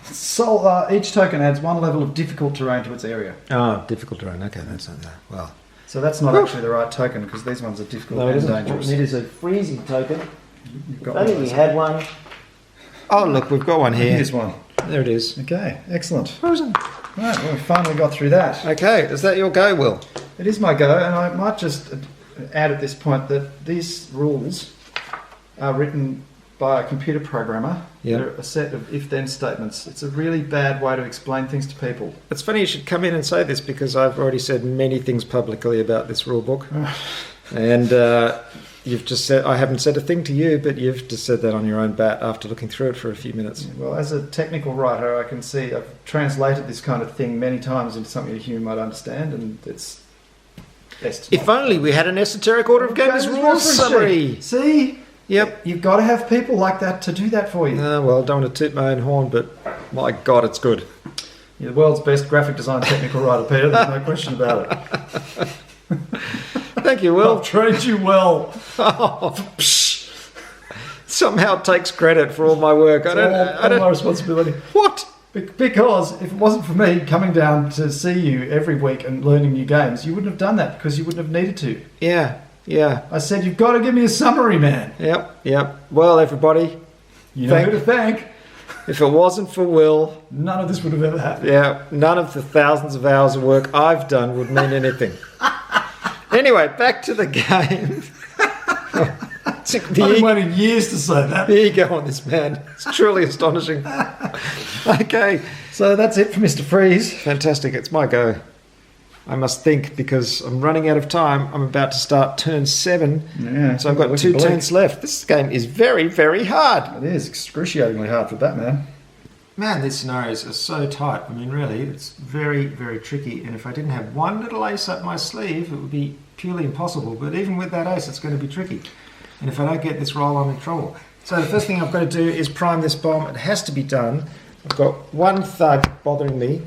So each token adds 1 level of difficult terrain to its area. Oh, difficult terrain. Okay, that's not that. Well. So that's not actually the right token because these ones are difficult and dangerous. It is a freezing token. You've got I think we had one. Oh, look, we've got one here. Here's one. There it is. Okay, excellent. Frozen. Right, well, we finally got through that. Okay, is that your go, Will? It is my go, and I might just add at this point that these rules are written by a computer programmer. Yeah. They're a set of if-then statements. It's a really bad way to explain things to people. It's funny you should come in and say this because I've already said many things publicly about this rule book. And you've just said, I haven't said a thing to you, but you've just said that on your own bat after looking through it for a few minutes. Well, as a technical writer, I can see I've translated this kind of thing many times into something a human might understand, and it's best. If only we had an esoteric order of games rules summary. See? Yep. You've got to have people like that to do that for you. Well, don't want to toot my own horn, but my God, it's good. You're the world's best graphic design technical writer, Peter. There's no question about it. Thank you, Will. I've trained you well. Oh, somehow takes credit for all my work. I don't. My responsibility. What? Because if it wasn't for me coming down to see you every week and learning new games, you wouldn't have done that because you wouldn't have needed to. Yeah. I said, you've got to give me a summary, man. Yep. Well, everybody, You know who to thank. if it wasn't for Will, None of this would have ever happened. none of the thousands of hours of work I've done would mean anything. Anyway, back to the game. I've been waiting years to say that. The ego on this man. It's truly astonishing. Okay. So that's it for Mr. Freeze. Fantastic. It's my go. I must think because I'm running out of time. I'm about to start turn 7. Yeah, So I've got 2 turns left. This game is very, very hard. It is excruciatingly hard for Batman. Man, these scenarios are so tight. I mean, really, it's very, very tricky. And if I didn't have one little ace up my sleeve, it would be purely impossible. But even with that ace, it's going to be tricky. And if I don't get this roll, I'm in trouble. So the first thing I've got to do is prime this bomb. It has to be done. I've got 1 thug bothering me.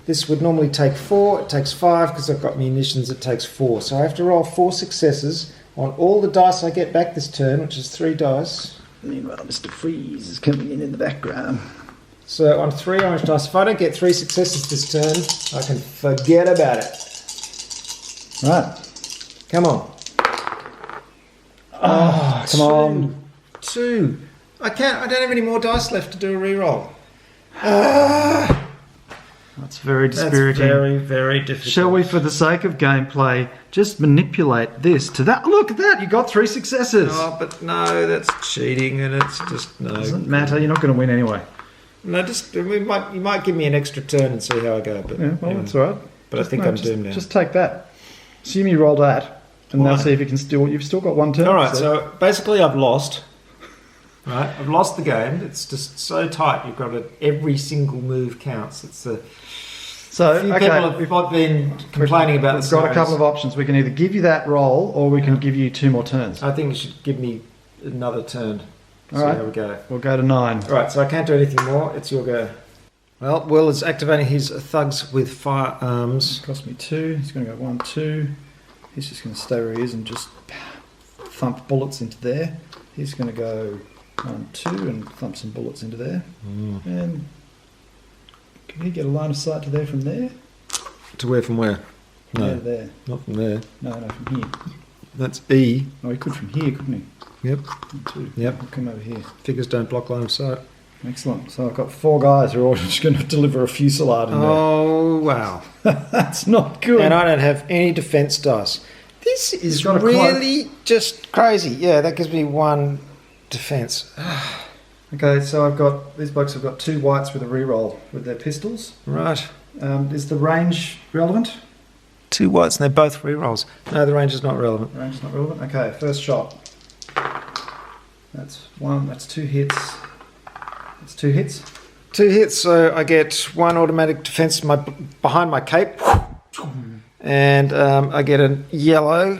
This would normally take 4. It takes 5 because I've got munitions. It takes 4. So I have to roll 4 successes on all the dice I get back this turn, which is 3 dice. Meanwhile, Mr. Freeze is coming in the background. So on 3 orange dice, if I don't get 3 successes this turn, I can forget about it. Right. Come on. Oh, come on. 2. I don't have any more dice left to do a reroll. That's very That's dispiriting. very, very difficult. Shall we, for the sake of gameplay, just manipulate this to that? Look at that! You got 3 successes! Oh, but no, that's cheating, and it's just no. Doesn't matter, you're not going to win anyway. No, you might give me an extra turn and see how I go. But Yeah, well, that's all right. But I think I'm doomed now. Just take that. Assume you roll that, and now see if you can still... You've still got 1 turn. All right, so basically I've lost. Right, I've lost the game. It's just so tight. You've got to... Every single move counts. It's a... So, few okay, people have been complaining about this. We've got a couple of options. We can either give you that roll, or we can give you 2 more turns. I think you should give me another turn. All See right. how we go. We'll go to 9. All right, so I can't do anything more. It's your go. Well, Will is activating his thugs with firearms. Cost me 2. He's going to go 1, 2. He's just going to stay where he is and just thump bullets into there. He's going to go 1, 2 and thump some bullets into there. And can he get a line of sight to there from there? To where from where? No, Yeah, there. not from there. No, from here. That's E. Oh, he could from here, couldn't he? Yep. 1, 2. Yep. I'll come over here. Figures don't block line of sight. Excellent. So I've got 4 guys who are all just going to deliver a fusillade in Oh, wow. there. That's not good. And I don't have any defense dice. This is got a really just crazy. Yeah, that gives me 1 defense. Okay, so I've got... These blokes have got 2 whites with a reroll with their pistols. Right. Is the range relevant? 2 whites and they're both rerolls. No, the range is not relevant. Range is not relevant. Okay, first shot. That's one. That's 2 hits. That's 2 hits. 2 hits, so I get 1 automatic defense behind my cape. And I get a yellow.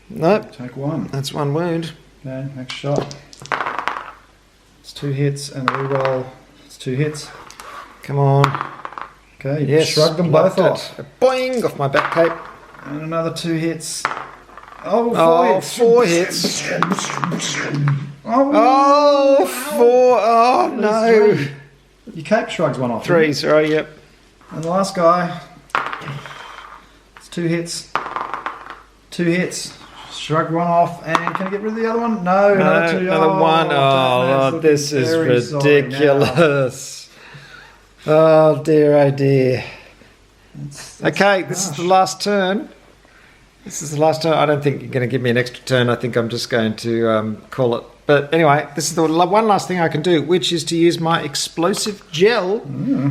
Nope. Take 1. That's 1 wound. Okay, next shot. It's 2 hits and a reroll. It's 2 hits. Come on. Okay, Yes. shrug them both locked off. it. Boing! Off my back cape. And another 2 hits. Oh, 4 Oh, hits. 4 hits. Oh, 4. Oh, no. Your cape shrugs 1 off. 3, sorry, yep. And the last guy. It's 2 hits. 2 hits. Shrug 1 off. And can I get rid of the other one? No, another 2. Another 1. Oh, this is ridiculous. Oh, dear, oh, dear. Okay, this is the last turn. This is the last turn. I don't think you're going to give me an extra turn. I think I'm just going to call it. But anyway, this is the one last thing I can do, which is to use my explosive gel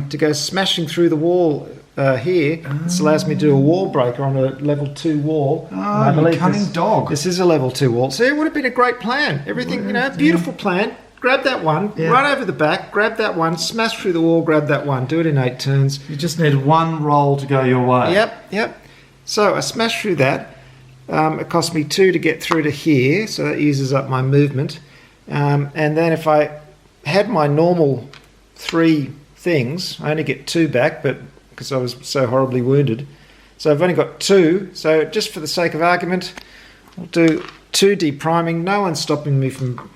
to go smashing through the wall here. This allows me to do a wall breaker on a level 2 wall. Oh, you cunning dog. This is a level 2 wall. So it would have been a great plan. Everything, beautiful plan. Grab that one, run over the back, grab that one, smash through the wall, grab that one. Do it in 8 turns. You just need 1 roll to go your way. Yep. So I smashed through that. It cost me 2 to get through to here, so that uses up my movement. And then if I had my normal 3 things, I only get 2 back, but because I was so horribly wounded. So I've only got 2. So just for the sake of argument, I'll do 2 depriming. No one's stopping me from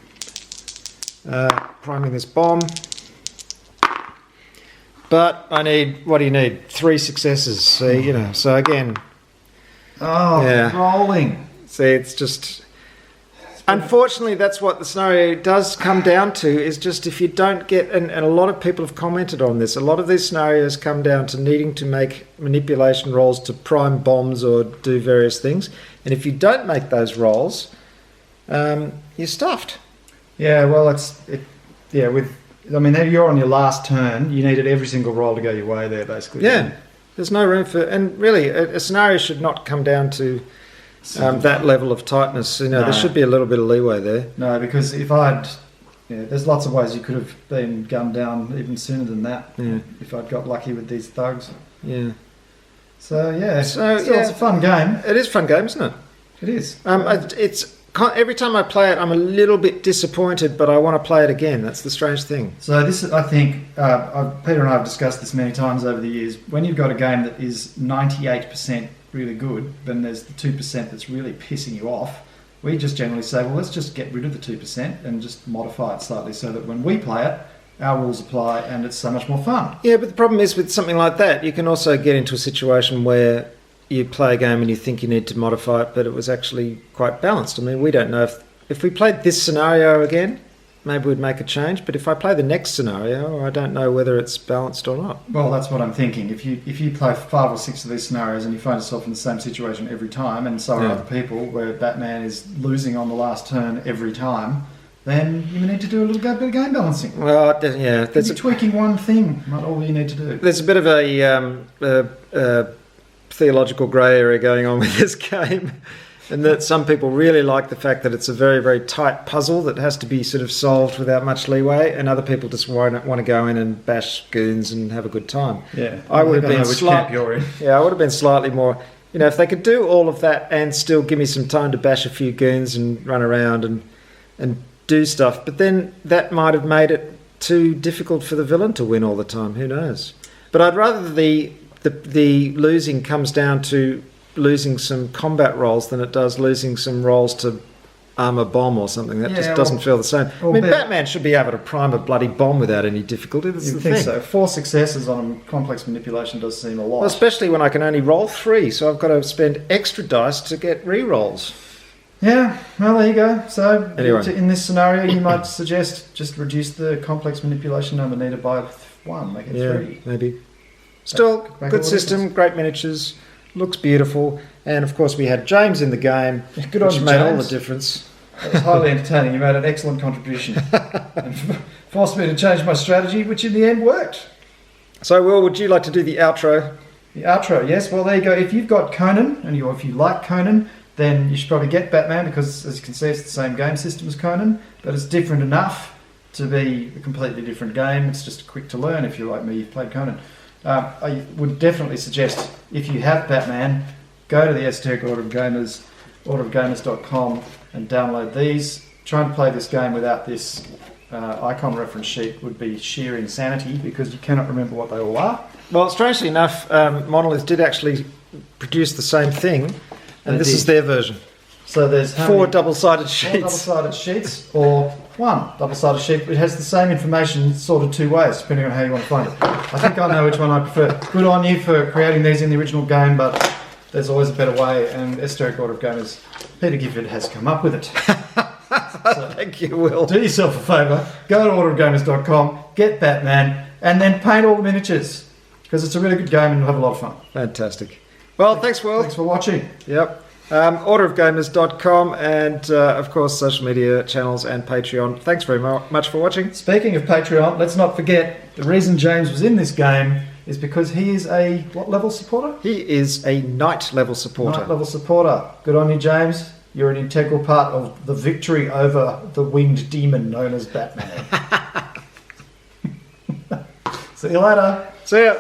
priming this bomb. But I need, what do you need? 3 successes. See, so again. Oh, rolling. See, it's just... Unfortunately, that's what the scenario does come down to, is just if you don't get... And a lot of people have commented on this. A lot of these scenarios come down to needing to make manipulation rolls to prime bombs or do various things. And if you don't make those rolls, you're stuffed. Yeah, well, you're on your last turn. You needed every single roll to go your way there, basically. Yeah, there's no room for... And really, a scenario should not come down to that level of tightness. There should be a little bit of leeway there. No, because if there's lots of ways you could have been gunned down even sooner than that. Yeah. If I'd got lucky with these thugs. Yeah. So it's a fun game. It is a fun game, isn't it? It is. Every time I play it, I'm a little bit disappointed, but I want to play it again. That's the strange thing. So this is, I think, Peter and I have discussed this many times over the years. When you've got a game that is 98% really good, then there's the 2% that's really pissing you off. We just generally say, well, let's just get rid of the 2% and just modify it slightly so that when we play it, our rules apply and it's so much more fun. Yeah, but the problem is with something like that, you can also get into a situation where you play a game and you think you need to modify it, but it was actually quite balanced. I mean, we don't know if we played this scenario again, maybe we'd make a change. But if I play the next scenario, I don't know whether it's balanced or not. Well, that's what I'm thinking. If you play 5 or 6 of these scenarios and you find yourself in the same situation every time, and so are other people, where Batman is losing on the last turn every time, then you need to do a little bit of game balancing. Well, yeah, there's tweaking one thing, not all you need to do. There's a bit of a theological grey area going on with this game, and that some people really like the fact that it's a very, very tight puzzle that has to be sort of solved without much leeway, and other people just want to go in and bash goons and have a good time. Yeah, I would have been camp you're in. Yeah, I would have been slightly more. If they could do all of that and still give me some time to bash a few goons and run around and do stuff, but then that might have made it too difficult for the villain to win all the time. Who knows? But I'd rather the losing comes down to losing some combat rolls than it does losing some rolls to arm a bomb or something. That just doesn't feel the same. I mean, Batman should be able to prime a bloody bomb without any difficulty. That's the thing. So 4 successes on complex manipulation does seem a lot. Well, especially when I can only roll 3, so I've got to spend extra dice to get re-rolls. Yeah, well, there you go. So anyway, in this scenario, you might suggest just reduce the complex manipulation number needed by 1, make it 3. Maybe. Still, good system, great miniatures, looks beautiful, and of course we had James in the game, good on which made all the difference. It was highly entertaining. You made an excellent contribution and forced me to change my strategy, which in the end worked. So, Will, would you like to do the outro? The outro, yes. Well, there you go. If you've got Conan, and if you like Conan, then you should probably get Batman because, as you can see, it's the same game system as Conan, but it's different enough to be a completely different game. It's just quick to learn if you're like me, you've played Conan. I would definitely suggest, if you have Batman, go to the Esoteric Order of Gamers, orderofgamers.com, and download these. Trying to play this game without this icon reference sheet would be sheer insanity because you cannot remember what they all are. Well, strangely enough, Monolith did actually produce the same thing, and this is their version. So there's four double-sided sheets. 4 double-sided sheets, or 1 double-sided sheet. It has the same information sorted 2 ways, depending on how you want to find it. I think I know which one I prefer. Good on you for creating these in the original game, but there's always a better way, and Esoteric Order of Gamers, Peter Gifford has come up with it. So, thank you, Will. Do yourself a favour, go to orderofgamers.com, get Batman, and then paint all the miniatures, because it's a really good game and you'll have a lot of fun. Fantastic. Well, thanks, Will. Thanks for watching. Yep. Orderofgamers.com and, of course, social media channels and Patreon. Thanks very much for watching. Speaking of Patreon, let's not forget the reason James was in this game is because he is a what level supporter? He is a knight level supporter. Knight level supporter. Good on you, James. You're an integral part of the victory over the winged demon known as Batman. See you later. See ya.